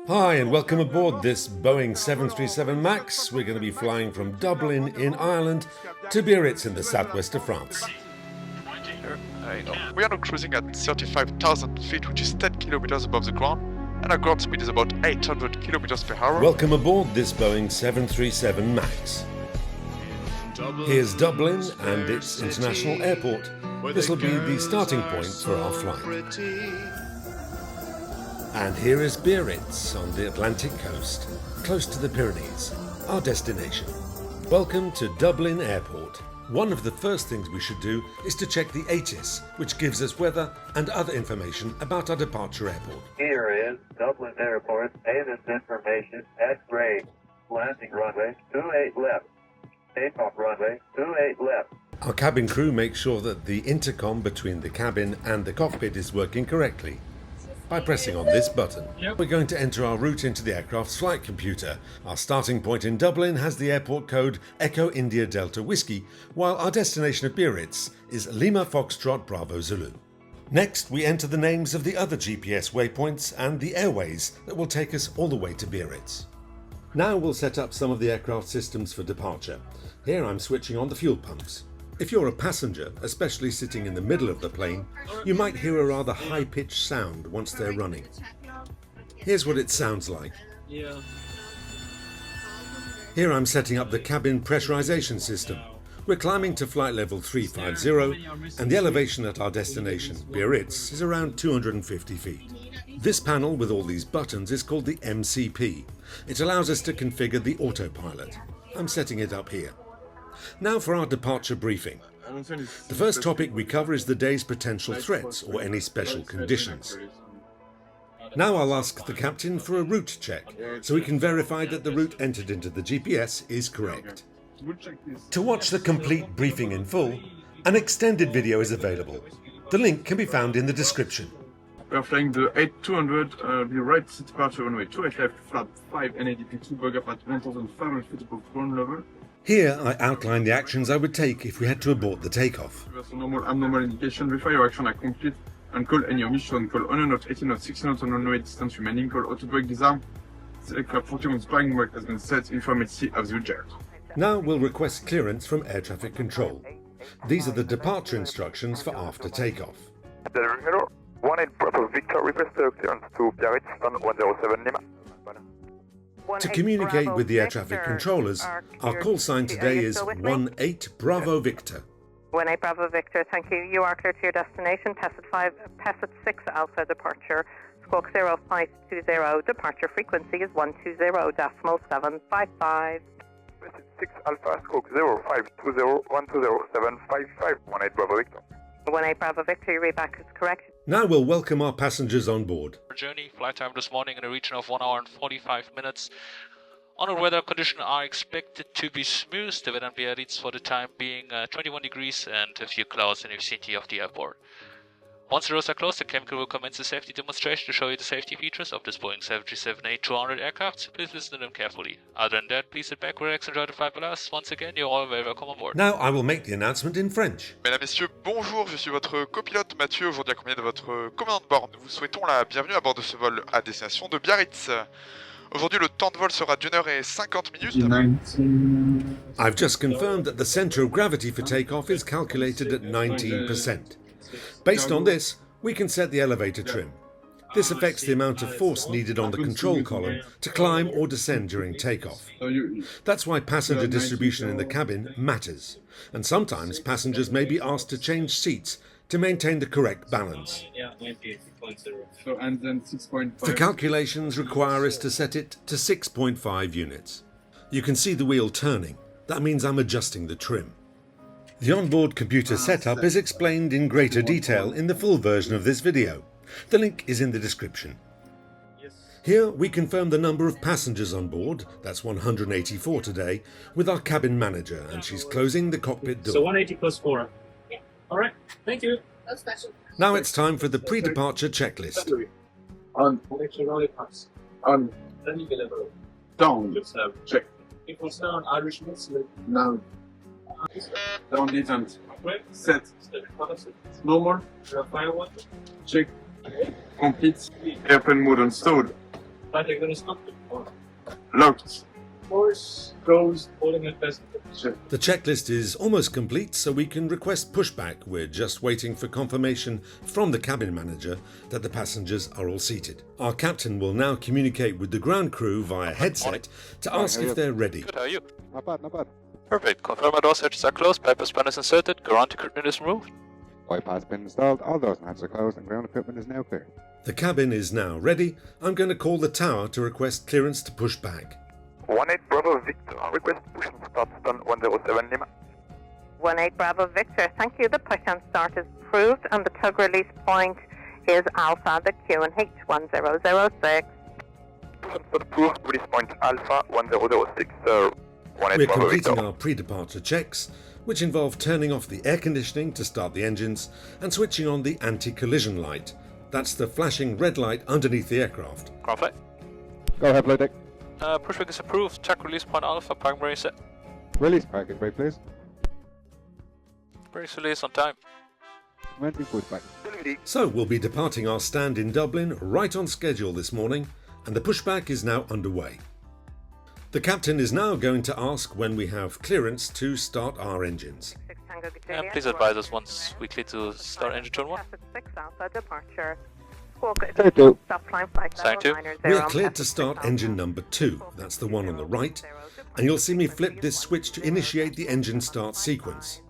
Hi and welcome aboard this Boeing 737 MAX. We're going to be flying from Dublin in Ireland to Biarritz in the southwest of France. We are now cruising at 35,000 feet, which is 10 kilometers above the ground, and our ground speed is about 800 kilometers per hour. Welcome aboard this Boeing 737 MAX. Here's Dublin and its international airport. This will be the starting point for our flight. And here is Biarritz on the Atlantic coast, close to the Pyrenees, our destination. Welcome to Dublin Airport. One of the first things we should do is to check the ATC, which gives us weather and other information about our departure airport. Here is Dublin Airport's ATC information at Brehm. Landing runway 28 left. Takeoff runway 28 left. Our cabin crew makes sure that the intercom between the cabin and the cockpit is working correctly by pressing on this button. We're going to enter our route into the aircraft's flight computer. Our starting point in Dublin has the airport code Echo India Delta Whiskey, while our destination at Biarritz is Lima Foxtrot Bravo Zulu. Next, we enter the names of the other GPS waypoints and the airways that will take us all the way to Biarritz. Now we'll set up some of the aircraft systems for departure. Here I'm switching on the fuel pumps. If you're a passenger, especially sitting in the middle of the plane, you might hear a rather high-pitched sound once they're running. Here's what it sounds like. Here I'm setting up the cabin pressurization system. We're climbing to flight level 350 and the elevation at our destination, Biarritz, is around 250 feet. This panel with all these buttons is called the MCP. It allows us to configure the autopilot. I'm setting it up here. Now for our departure briefing. The first topic we cover is the day's potential threats or any special conditions. Now I'll ask the captain for a route check so we can verify that the route entered into the GPS is correct. To watch the complete briefing in full, an extended video is available. The link can be found in the description. We are flying the 8200, Biarritz departure runway 28 left, flap 5 NADP 2 bug up at 1,500 feet above ground level. Here I outline the actions I would take if we had to abort the takeoff. Reverse normal abnormal indication, verify your action are complete, and call any omission, call on knots, 18 knots, 16 knots on runway distance remaining, call auto brake disarm, select flap 41 spying work has been set, inform ATC of the object. Now we'll request clearance from air traffic control. These are the departure instructions for after takeoff. Hello, 18 Bravo Victor, request clearance to Biarritz, stand 107 Lima. To communicate with the air traffic controllers, our call sign today is 18 Bravo Victor. 18 Bravo Victor, thank you. You are clear to your destination. Pesset 6 Alpha departure. Squawk 0520. Departure frequency is 120.755. Pesset 6 Alpha, squawk 0520 120.755. 18 Bravo Victor. 18 Bravo Victor, your readback is correct. Now we'll welcome our passengers on board. Journey, flight time this morning in a region of 1 hour and 45 minutes. On weather conditions are expected to be smooth. The weather in Biarritz for the time being 21 degrees and a few clouds in the vicinity of the airport. Once the doors are closed, the cabin crew will commence the safety demonstration to show you the safety features of this Boeing 737-8-200 aircraft. Please listen to them carefully. Other than that, please sit back, relax, enjoy the flight with us. Once again, you're all very welcome on board. Now I will make the announcement in French. Mesdames, Messieurs, bonjour, je suis votre copilote Mathieu, aujourd'hui accompagné de votre commandant de bord. Nous vous souhaitons la bienvenue à bord de ce vol à destination de Biarritz. Aujourd'hui, le temps de vol sera d'1 heure et 50 minutes. I've just confirmed that the centre of gravity for takeoff is calculated at 19%. Based on this, we can set the elevator trim. This affects the amount of force needed on the control column to climb or descend during takeoff. That's why passenger distribution in the cabin matters, and sometimes passengers may be asked to change seats to maintain the correct balance. The calculations require us to set it to 6.5 units. You can see the wheel turning. That means I'm adjusting the trim. The onboard computer setup is explained in greater detail in the full version of this video. The link is in the description. Here we confirm the number of passengers on board, that's 184 today, with our cabin manager, and she's closing the cockpit door. So 180 plus 4. Alright, thank you. Now it's time for the pre-departure checklist. On, on, down, check. It was down, Irish Muslim. Down. Down descent. Set. Normal. Firewall. Check. Complete. Airplane mode on stowed. But they're going to stop the Locked. course goes holding at best. The checklist is almost complete, so we can request pushback. We're just waiting for confirmation from the cabin manager that the passengers are all seated. Our captain will now communicate with the ground crew via headset to ask if they're ready. Good, how are you? Not bad, not bad. Perfect. Confirm our door hatches are closed, bypass panel is inserted, ground equipment is removed. Bypass been installed, all doors and hatches are closed, and ground equipment is now clear. The cabin is now ready. I'm going to call the tower to request clearance to push back. 18 Bravo Victor, request push and start stun 107 Lima. 18 Bravo Victor, thank you. The push and start is approved and the tug release point is Alpha, the QNH 1006. Push and start approved, release point Alpha 1006, 18 We're Bravo completing Victor. our pre-departure checks, which involve turning off the air conditioning to start the engines and switching on the anti-collision light. That's the flashing red light underneath the aircraft. Ground flight. Go ahead, flight deck. Pushback is approved, tug release point Alpha, parking brake set. Release parking brake, please. Brakes release on time. Commencing pushback. So we'll be departing our stand in Dublin right on schedule this morning, and the pushback is now underway. The captain is now going to ask when we have clearance to start our engines. Please advise us once we clear to start engine turn 1. 6 Alpha departure. Take two. Stop climb flight Sign level two. 90. We are cleared to start engine number 2, that's the one on the right, and you'll see me flip this switch to initiate the engine start sequence.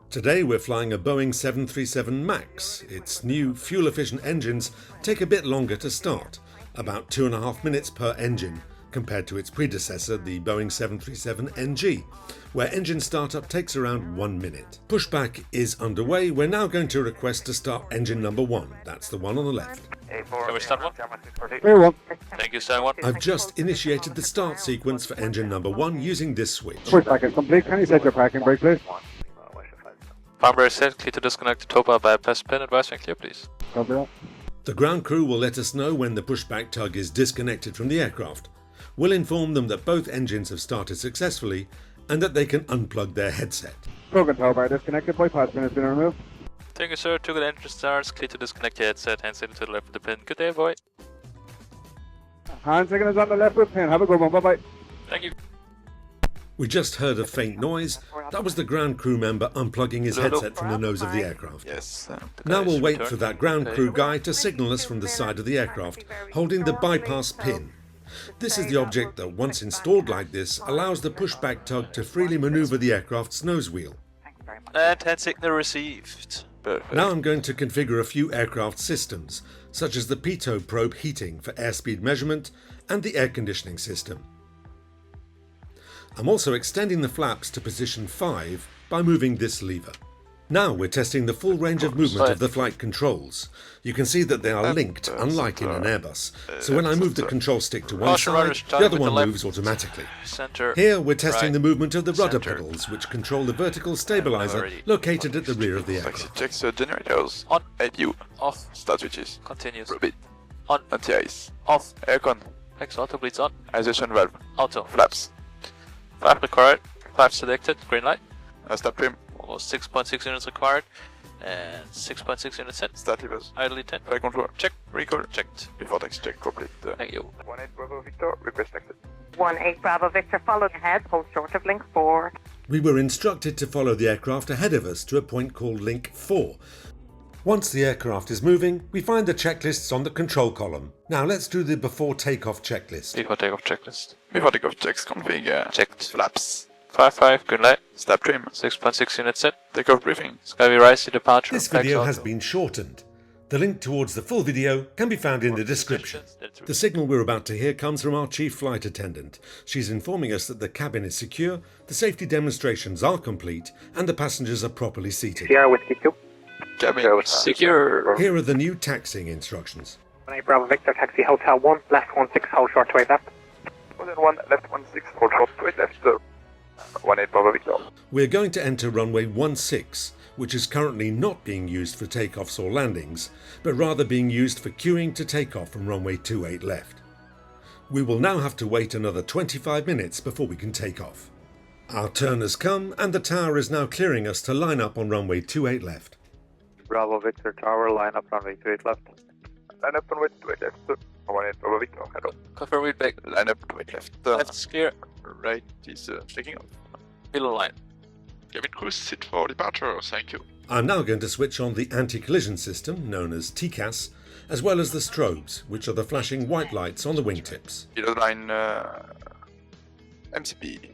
Today we're flying a Boeing 737 MAX. Its new fuel-efficient engines take a bit longer to start, about 2.5 minutes per engine, compared to its predecessor, the Boeing 737NG, where engine startup takes around 1 minute. Pushback is underway. We're now going to request to start engine number 1. That's the one on the left. Can we start one? Clear one. Thank you, Star 1. I've just initiated the start sequence for engine number 1 using this switch. Pushback is complete. Can you set your parking brake, please? Parking brake set, clear to disconnect the TOPA bypass pin, advise when clear, please. Copy that. The ground crew will let us know when the pushback tug is disconnected from the aircraft. We'll inform them that both engines have started successfully and that they can unplug their headset. Broken tow bar disconnected. Bypass pin has been removed. Thank you, sir. 2 good engine starts, clear to disconnect your headset, hands in to the left of the pin. Good day, boy. Hand signal is on the left with pin. Have a good one. Bye-bye. Thank you. We just heard a faint noise. That was the ground crew member unplugging his headset from the nose of the aircraft. Yes. Now we'll wait for that ground crew guy to signal us from the side of the aircraft, holding the bypass pin. This is the object that, once installed like this, allows the pushback tug to freely maneuver the aircraft's nose wheel. And hand signal received. Perfect. Now I'm going to configure a few aircraft systems, such as the pitot probe heating for airspeed measurement and the air conditioning system. I'm also extending the flaps to position 5 by moving this lever. Now we're testing the full range of movement of the flight controls. You can see that they are linked, unlike in an Airbus. So when I move the control stick to one side, the other one moves automatically. Center. Here we're testing right, the movement of the rudder center. pedals, which control the vertical stabilizer located at the rear of the Taxi aircraft. checks generators. On. APU. Off. Start switches. Continues. Repeat. On. Anti-ice. Off. Aircon. X auto bleeds on. Ionization valve. Auto. Flaps. Flap required. Flap selected. Green light. Start trim. Or 6.6 units required. And 6.6 units set. Start levers. Idly 10. Flight control. Check. Recall. Checked. Before taxi check complete. Thank you. 18 Bravo Victor, request exit. 18 Bravo Victor, follow ahead, hold short of link 4. We were instructed to follow the aircraft ahead of us to a point called Link 4. Once the aircraft is moving, we find the checklists on the control column. Now let's do the before takeoff checklist. Before takeoff checklist. Before takeoff checks config. Checked. Flaps. 5-5. Green light. Start trim. 6.6 units set. Takeoff briefing. Skyway rise to departure. This video X has auto. been shortened. The link towards the full video can be found in the description. The signal we're about to hear comes from our chief flight attendant. She's informing us that the cabin is secure, the safety demonstrations are complete, and the passengers are properly seated. Sierra Whiskey 2. Cabin. Secure. Here are the new taxiing instructions. 18 Bravo Victor, taxi hotel 1, left 16, hold short to 8 left. 1 left 16, hold short to 8 left. 18 Bravo Victor. We're going to enter runway 16, which is currently not being used for takeoffs or landings, but rather being used for queuing to take off from runway 28 left. We will now have to wait another 25 minutes before we can take off. Our turn has come and the tower is now clearing us to line up on runway 28 left. Bravo Victor Tower, line up runway 28 left. Line up runway 28 left, 18 Bravo Victor, hello. Confirm read back. Line up to right left. Left's clear. Right is taking off. Middle line. Cabin crew, sit for departure, thank you. I'm now going to switch on the anti-collision system, known as TCAS, as well as the strobes, which are the flashing white lights on the wingtips. Yellow line MCP.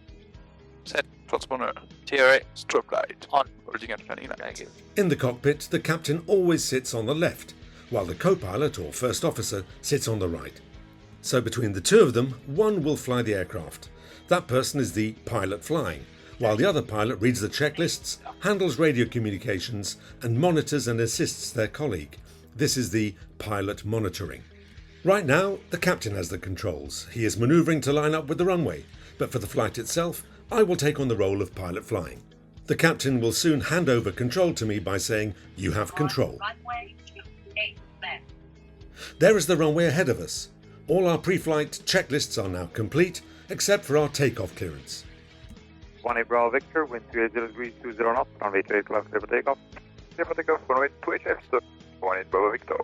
Set transponder. TRA. Strobe light. On. Holding at landing Thank light. you. In the cockpit, the captain always sits on the left, while the co-pilot or first officer sits on the right. So between the two of them, one will fly the aircraft. That person is the pilot flying, while the other pilot reads the checklists, handles radio communications, and monitors and assists their colleague. This is the pilot monitoring. Right now, the captain has the controls. He is manoeuvring to line up with the runway, but for the flight itself, I will take on the role of pilot flying. The captain will soon hand over control to me by saying, "You have control." There is the runway ahead of us. All our pre-flight checklists are now complete, except for our takeoff clearance. 18 Bravo Victor, wind 380 degrees 20 knots, runway 28 left, clear for takeoff. Clear for takeoff, runway 28 left, 18 Bravo Victor.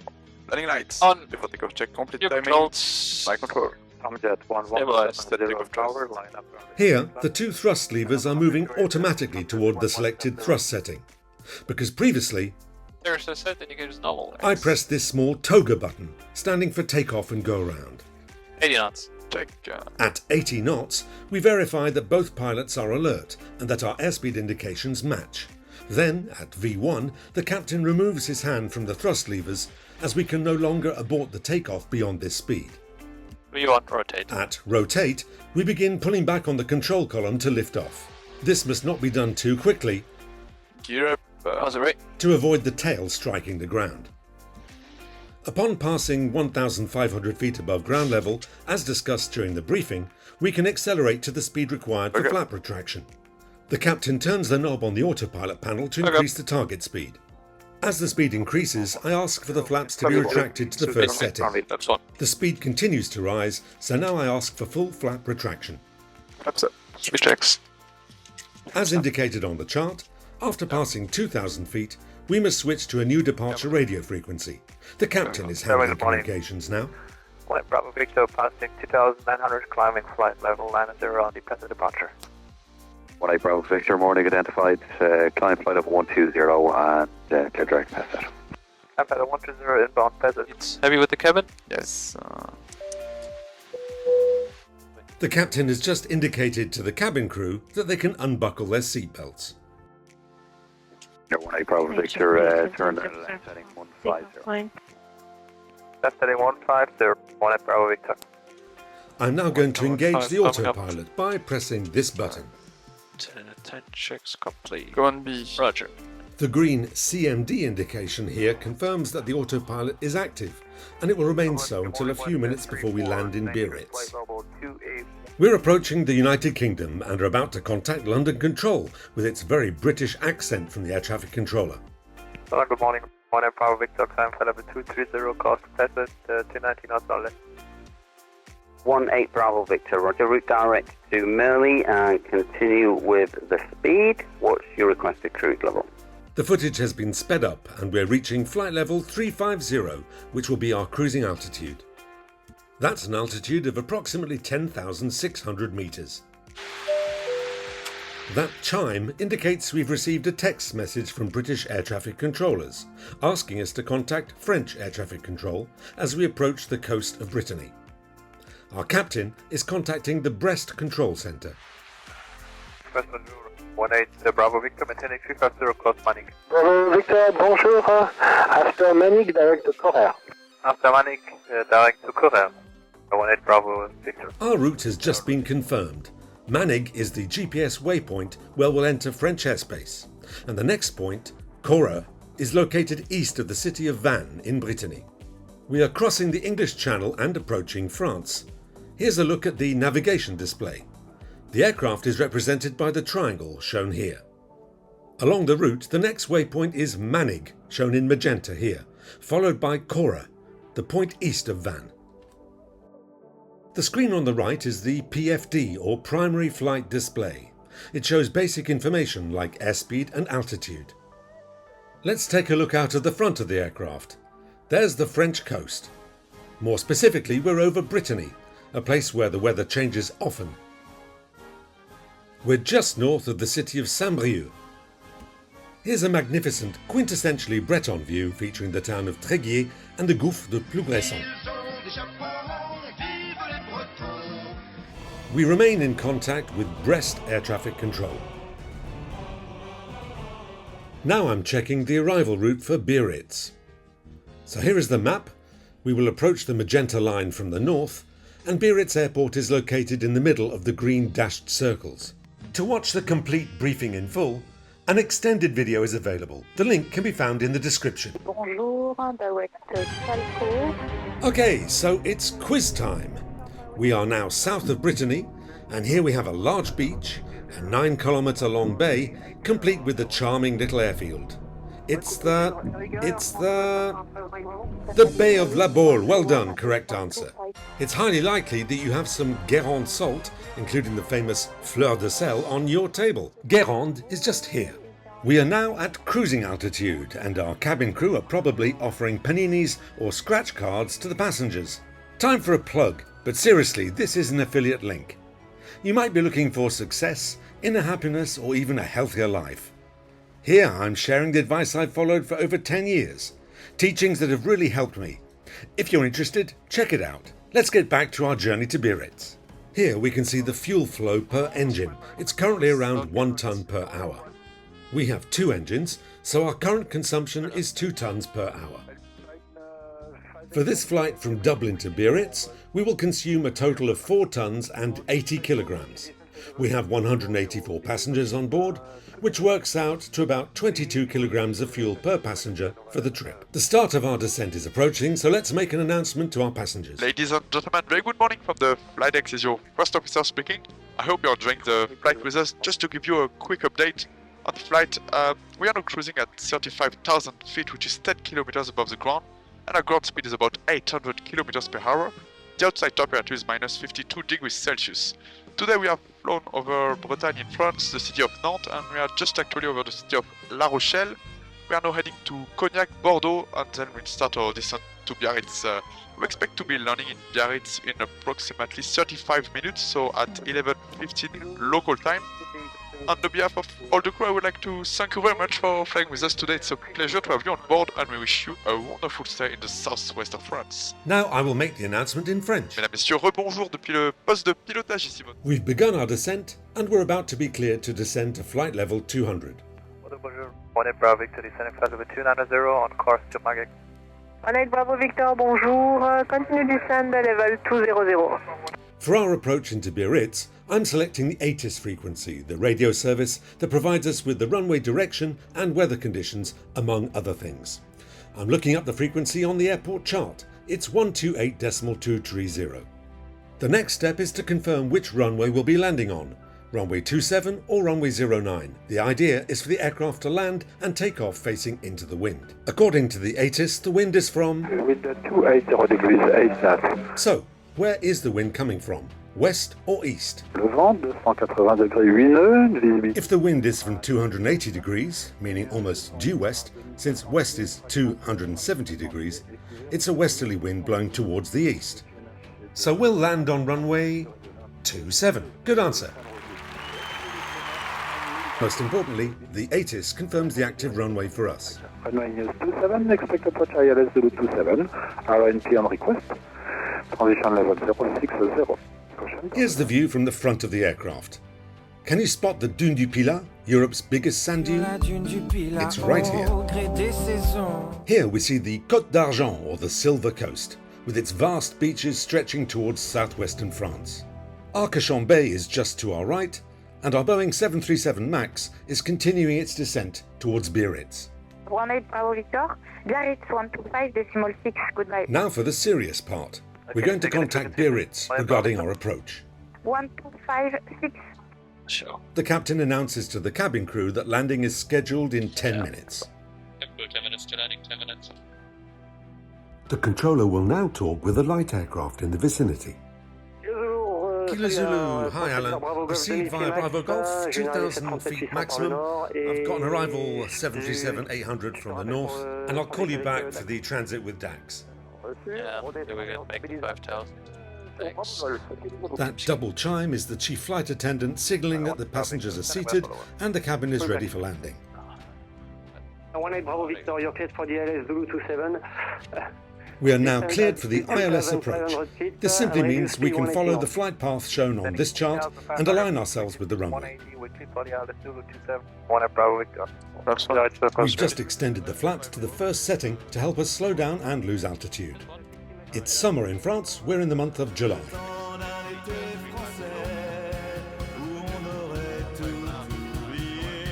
Landing lights. On. Before takeoff, check complete Your timing. controls. My control. Tomjet Stabilized. 1170 tower, line up. Here, the two thrust levers are moving automatically toward the selected thrust setting, because previously There's a set indicators normal. I pressed this small toga button, standing for takeoff and go around. 80 knots. Check. At 80 knots, we verify that both pilots are alert and that our airspeed indications match. Then, at V1, the captain removes his hand from the thrust levers as we can no longer abort the takeoff beyond this speed. V1 rotate. At rotate, we begin pulling back on the control column to lift off. This must not be done too quickly Gear up. How's it rate? to avoid the tail striking the ground. Upon passing 1,500 feet above ground level, as discussed during the briefing, we can accelerate to the speed required for Okay. flap retraction. The captain turns the knob on the autopilot panel to Okay. increase the target speed. As the speed increases, I ask for the flaps to be retracted to the first setting. Flaps on. The speed continues to rise, so now I ask for full flap retraction. Flaps up. Switch checks. As indicated on the chart, after passing 2,000 feet, we must switch to a new departure radio frequency. The captain is handling communications now. 18 Bravo Victor, passing 2,900, climbing flight level, line at 0 on dependent departure. 18 Bravo Victor, morning identified, climb flight of 120 and clear direct past that. Climb flight of 120 inbound past it. It's heavy with the cabin. Yes. The captain has just indicated to the cabin crew that they can unbuckle their seatbelts. 18 Bravo Victor, turn left heading 150. Left heading 150, 18 Bravo Victor. I'm now going to engage the Coming up. autopilot by pressing this button. 10 checks complete. Go on B. Roger. The green CMD indication here confirms that the autopilot is active, and it will remain so until a few minutes before we land in Biarritz. We're approaching the United Kingdom and are about to contact London Control with its very British accent from the air traffic controller. Good morning, 18 Bravo Victor, climb flight level 230, cost passage 290 knots only. 18 Bravo Victor, roger, route direct to Merley and continue with the speed. What's your requested cruise level? The footage has been sped up and we're reaching flight level 350, which will be our cruising altitude. That's an altitude of approximately 10,600 meters. That chime indicates we've received a text message from British air traffic controllers asking us to contact French air traffic control as we approach the coast of Brittany. Our captain is contacting the Brest Control Centre. 18 Bravo Victor, maintaining 350, close Manic. Bravo Victor, bonjour. After Manic, direct to Corée. After Manic, direct to Corée. 18 Bravo Victor. Our route has just been confirmed. Manig is the GPS waypoint where we'll enter French airspace, and the next point, Corée, is located east of the city of Vannes in Brittany. We are crossing the English Channel and approaching France. Here's a look at the navigation display. The aircraft is represented by the triangle shown here. Along the route, the next waypoint is Manig, shown in magenta here, followed by Corée, the point east of Vannes. The screen on the right is the PFD, or Primary Flight Display. It shows basic information like airspeed and altitude. Let's take a look out of the front of the aircraft. There's the French coast. More specifically, we're over Brittany, a place where the weather changes often. We're just north of the city of Saint-Brieuc. Here's a magnificent, quintessentially Breton view featuring the town of Tréguier and the Gouffre de Plougresson. We remain in contact with Brest Air Traffic Control. Now I'm checking the arrival route for Biarritz. So here is the map. We will approach the magenta line from the north, and Biarritz Airport is located in the middle of the green dashed circles. To watch the complete briefing in full, an extended video is available. The link can be found in the description. Okay, so it's quiz time. We are now south of Brittany, and here we have a large beach, a 9-kilometre long bay, complete with the charming little airfield. It's the Bay of La Baule. Well done, correct answer. It's highly likely that you have some Guérande salt, including the famous fleur de sel, on your table. Guérande is just here. We are now at cruising altitude, and our cabin crew are probably offering paninis or scratch cards to the passengers. Time for a plug, but seriously, this is an affiliate link. You might be looking for success, inner happiness, or even a healthier life. Here I'm sharing the advice I've followed for over 10 years, teachings that have really helped me. If you're interested, check it out. Let's get back to our journey to Biarritz. Here we can see the fuel flow per engine. It's currently around 1 tonne per hour. We have 2 engines, so our current consumption is 2 tonnes per hour. For this flight from Dublin to Biarritz, we will consume a total of 4 tonnes and 80 kilograms. We have 184 passengers on board, which works out to about 22 kilograms of fuel per passenger for the trip. The start of our descent is approaching, so let's make an announcement to our passengers. Ladies and gentlemen, very good morning from the flight deck. This is your first officer speaking. I hope you're enjoying the flight with us. Just to give you a quick update on the flight, we are now cruising at 35,000 feet, which is 10 kilometers above the ground, and our ground speed is about 800 kilometers per hour. The outside temperature is minus 52 degrees Celsius. Today we have flown over Bretagne in France, the city of Nantes, and we are just actually over the city of La Rochelle. We are now heading to Cognac, Bordeaux, and then we'll start our descent to Biarritz. We expect to be landing in Biarritz in approximately 35 minutes, so at 11:15 local time. On the behalf of all the crew, I would like to thank you very much for flying with us today. It's a pleasure to have you on board, and we wish you a wonderful stay in the southwest of France. Now I will make the announcement in French. Mesdames, Messieurs, rebonjour depuis le poste de pilotage ici. We've begun our descent, and we're about to be cleared to descend to flight level 200. Monody Bravo Victor descending flight level 290 on course to Margate. Monady Bravo Victor, bonjour. Continue descend at level 200. For our approach into Biarritz, I'm selecting the ATC frequency, the radio service that provides us with the runway direction and weather conditions, among other things. I'm looking up the frequency on the airport chart. It's 128.230. The next step is to confirm which runway we'll be landing on, runway 27 or runway 09. The idea is for the aircraft to land and take off facing into the wind. According to the ATC, the wind is from... With the 280 degrees 8 knots. So, where is the wind coming from? West or east? Le vent, 280 degrés 8 nœuds, visibilité. If the wind is from 280 degrees, meaning almost due west, since west is 270 degrees, it's a westerly wind blowing towards the east. So we'll land on runway 27. Good answer. Most importantly, the ATC confirms the active runway for us. Runway 27, expect approach ILS 27, RNP on request, transition level 060. Here's the view from the front of the aircraft. Can you spot the Dune du Pilat, Europe's biggest sand dune? It's right here. Here we see the Côte d'Argent, or the Silver Coast, with its vast beaches stretching towards southwestern France. Arcachon Bay is just to our right, and our Boeing 737 MAX is continuing its descent towards Biarritz. Bravo Victor, Biarritz 125.6, goodbye. Now for the serious part. We're going to contact Biarritz regarding our approach. 1256. Sure. The captain announces to the cabin crew that landing is scheduled in 10 minutes. 10 minutes to landing, 10 minutes. The controller will now talk with a light aircraft in the vicinity. Kilo Zulu, hi Alan. Proceed via Bravo Golf, 2,000 feet maximum. I've got an arrival 737-800 from the north, and I'll call you back for the transit with DAX. Yeah, maybe we can make 5,000. Thanks. That double chime is the chief flight attendant signalling that the passengers are seated and the cabin is ready for landing. 18 Bravo Victor, you're cleared for the ILS Zulu 27. We are now cleared for the ILS approach. This simply means we can follow the flight path shown on this chart and align ourselves with the runway. We've just extended the flaps to the first setting to help us slow down and lose altitude. It's summer in France, we're in the month of July.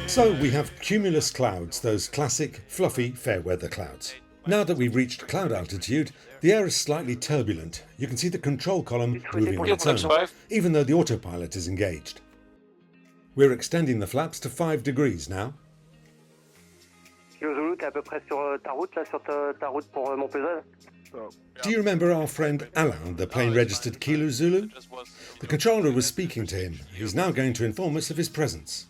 So we have cumulus clouds, those classic, fluffy, fair weather clouds. Now that we've reached cloud altitude, the air is slightly turbulent. You can see the control column moving on its own, even though the autopilot is engaged. We're extending the flaps to 5 degrees now. Do you remember our friend Alain, the plane registered Kilo Zulu? The controller was speaking to him. He's now going to inform us of his presence.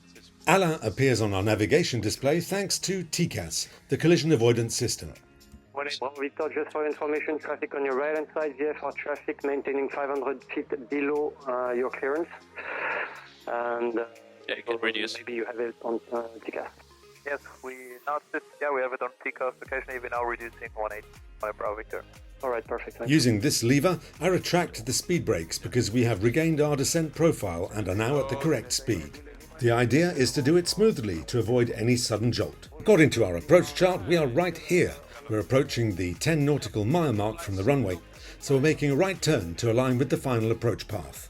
Alain appears on our navigation display thanks to TCAS, the collision avoidance system. Victor, just for information, traffic on your right-hand side, VFR traffic maintaining 500 feet below your clearance. And yeah, you can reduce. Maybe you have it on TCAS. Yes, we have it on Takeoff. Occasionally we're now reducing 18 Bravo Victor. Alright, perfect. Using this lever, I retract the speed brakes because we have regained our descent profile and are now at the correct speed. The idea is to do it smoothly to avoid any sudden jolt. According to our approach chart, we are right here. We're approaching the 10 nautical mile mark from the runway, so we're making a right turn to align with the final approach path.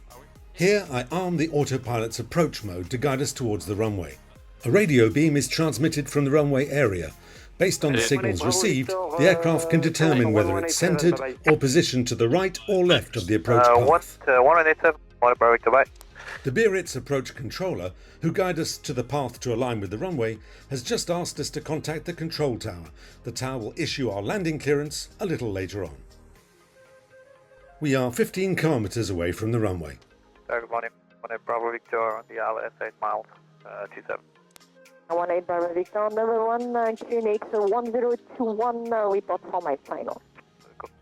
Here I arm the autopilot's approach mode to guide us towards the runway. A radio beam is transmitted from the runway area. Based on the signals received, the aircraft can determine whether it's centered or positioned to the right or left of the approach path. 187, Bravo Victor, bye. The Biarritz approach controller, who guide us to the path to align with the runway, has just asked us to contact the control tower. The tower will issue our landing clearance a little later on. We are 15 kilometers away from the runway. Good morning, 18 Bravo Victor on the ILS 8 miles, 27. 18 Bravo Victor, number 1, QNX 1021, report for my final.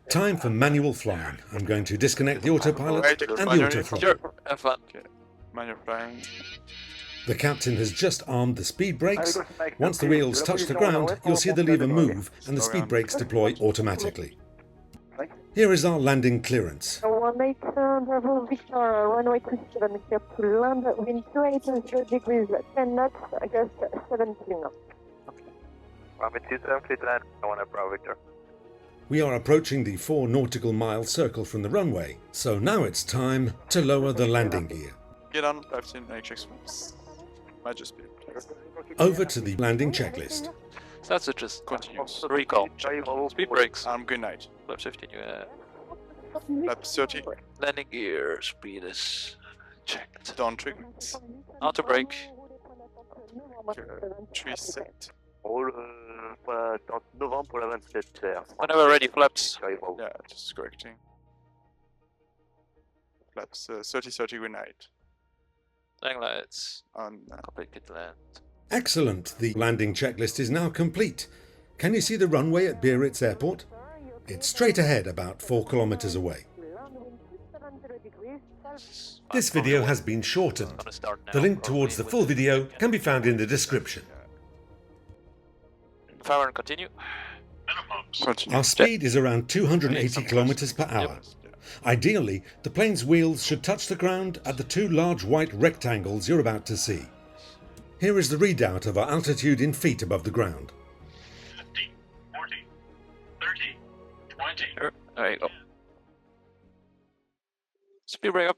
Time for manual flying. I'm going to disconnect the autopilot and the autothrottle. Sure, have fun. Okay. Manual flying. The captain has just armed the speed brakes. Once the wheels touch the ground, you'll see the lever move and the speed brakes deploy automatically. Here is our landing clearance. 18 Bravo Victor, runway 27, clear to land, wind 280 degrees, 10 knots, gust 17 knots. Runway 27, clear to land, 18 Bravo Victor. We are approaching the 4 nautical mile circle from the runway, so now it's time to lower the landing gear. Get on, I've seen HX flaps. Might just be. Over to the landing checklist. So that's it, just Continuous. recall. Speed brakes. Good night. Flap 15, Flap 30. landing gear, speed is checked. Down treatments. Auto brake. Tree set. Whenever ready, flaps. Yeah, just correcting. Flaps 30-30 good night. Landing lights. On Cockpit land. Excellent, the landing checklist is now complete. Can you see the runway at Biarritz Airport? It's straight ahead, about 4 kilometers away. This video has been shortened. The link towards the full video can be found in the description. Fire and continue. Our speed is around 280 kilometers per hour. Ideally, the plane's wheels should touch the ground at the 2 large white rectangles you're about to see. Here is the readout of our altitude in feet above the ground. 50, 40, 30, 20. Sure. There you go. Speed brake up.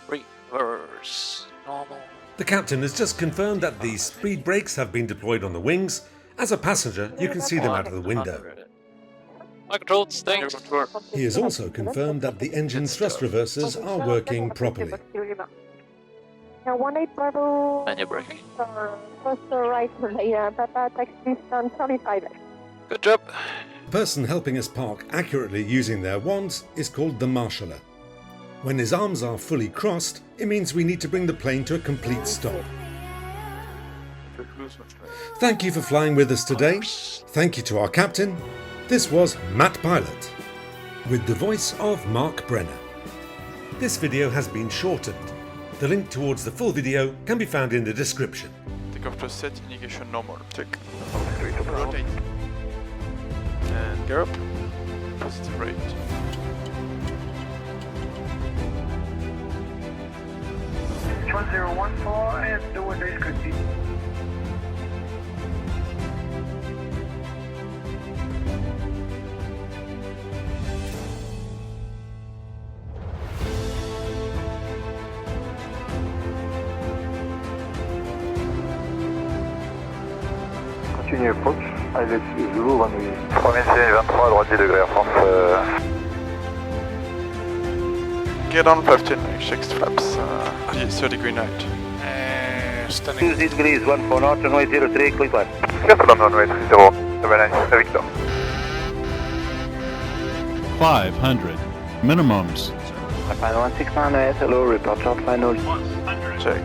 Reverse. Normal. The captain has just confirmed that the speed brakes have been deployed on the wings. As a passenger, you can see them out of the window. My controls, thanks. He has also confirmed that the engine thrust reversers are working properly. 18 Bravo. Manual brake. First right, Papa, taxi stand 35 left. Good job. The person helping us park accurately using their wands is called the marshaller. When his arms are fully crossed, it means we need to bring the plane to a complete stop. Thank you for flying with us today. Thank you to our captain. This was Matt Pilot, with the voice of Mark Brenner. This video has been shortened. The link towards the full video can be found in the description. Takeoff plus set, indication normal. Check. Rotate. And gear up. Positive rate. It's 1014 and the window is good. Continue approach, ILS Zulu runway. Premier CN 23, droite 10 degrés, Air France. Get on 15, checks flaps, 30 degree night. Standing. 2 degrees, 1 for north, runway 03, quick one. Careful on runway 30, 79, Victor. 500 minimums. Final 1698, hello, report short final. 100. Check.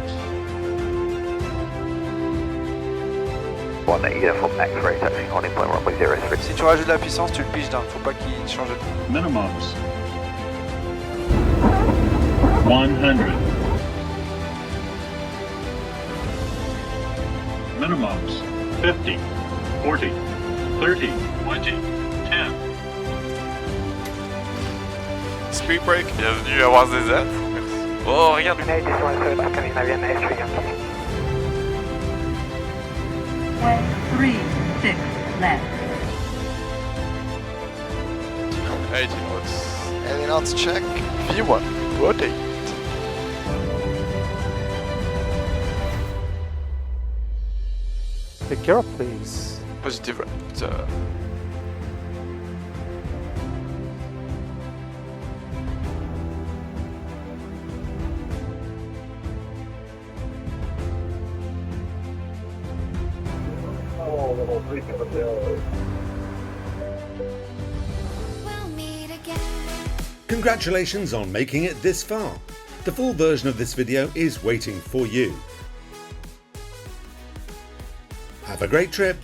180 for max rate, taxi, holding point runway 03. Si tu rajoutes de la puissance, tu le piges d'un, faut pas qu'il change de... Minimums. 100. Minimums. 50. 40. 30. 20. 10. Speed break, bienvenue à WZZ. Merci. Oh, regarde. Way 36 left. 80 knots. 80 knots check. V1, rotate. Take care of, please. Positive rate. Congratulations on making it this far. The full version of this video is waiting for you. Have a great trip.